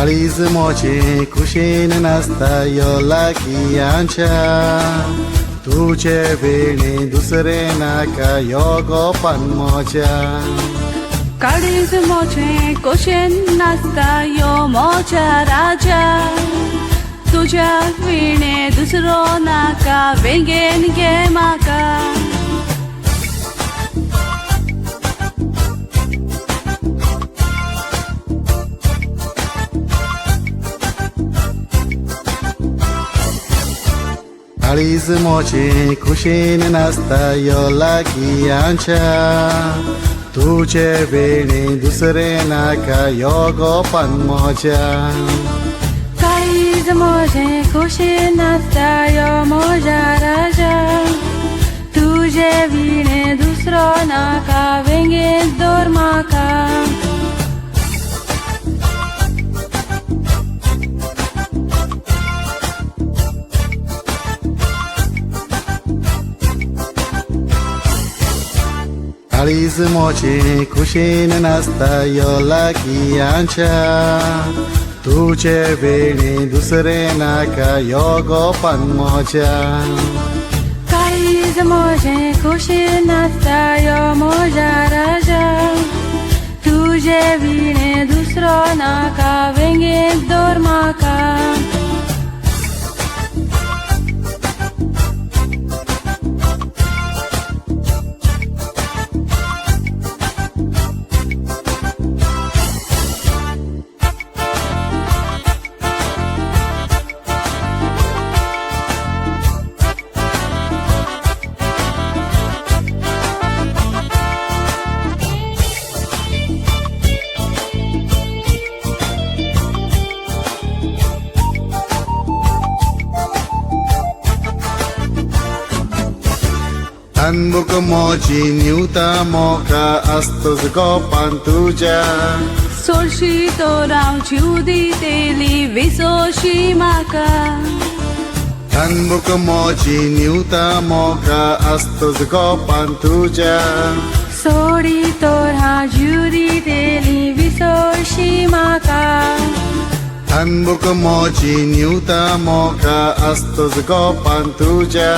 काळीज मोचे कुशीन नाचता यो लागीयांच्या तुझे वेणे दुसरे नाका यो गोपान मोच्या काळीज मोचे कुशीन नाचता यो मोच्या राजा तुझ्या विणे दुसरो नाका वेगेन घे माका काळीज मोचे कुशीन नाचता यो लागीयांच्या तुझे वेणे दुसरे नाका यो गोपान मोच्या काळीज मोचे कुशीन नाचता यो मोजा राजा तुझे विणे दुसरो नाका वेगेन दोर माका काळीज मोचे कुशीन नाचता यो लागीयांच्या तुझे वेणे दुसरे नाका यो गोपान मोच्या काळीज मोचे कुशीन नाचता यो मोजा राजा तुझे विणे दुसरो नाका वेगेन दोर माका तनबुक मोची निवता मोका असतोच गोपान तुझ्या सोडशी तो राव जीव दितेली विसोशी माका तनबुक मोची निवता मोका असतोच गोपान तुझ्या सोडी तो राव जीव दितेली विसोशी माका तनबुक मोची निवता मोका असतोच गोपान तुझ्या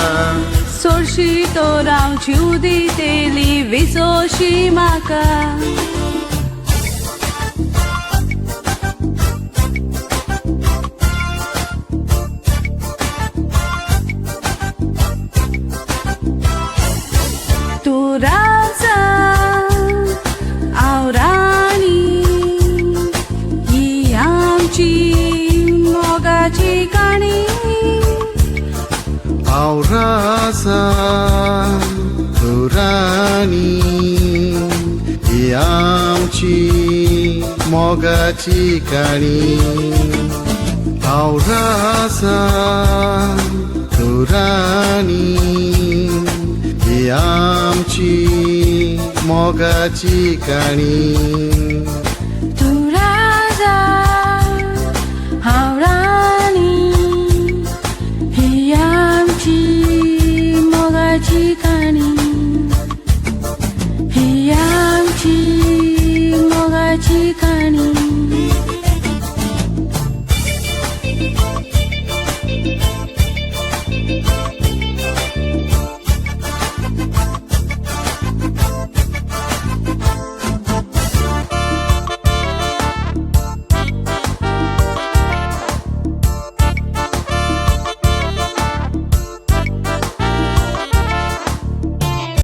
सोडशी तो राव जीव दितेली विसोशी माका तू राजा हांव राणी ही आमची मोगाची काणी हांव राजा तू राणी ही आमची मोगाची काणी हांव राजा तू राणी ही आमची मोगाची काणी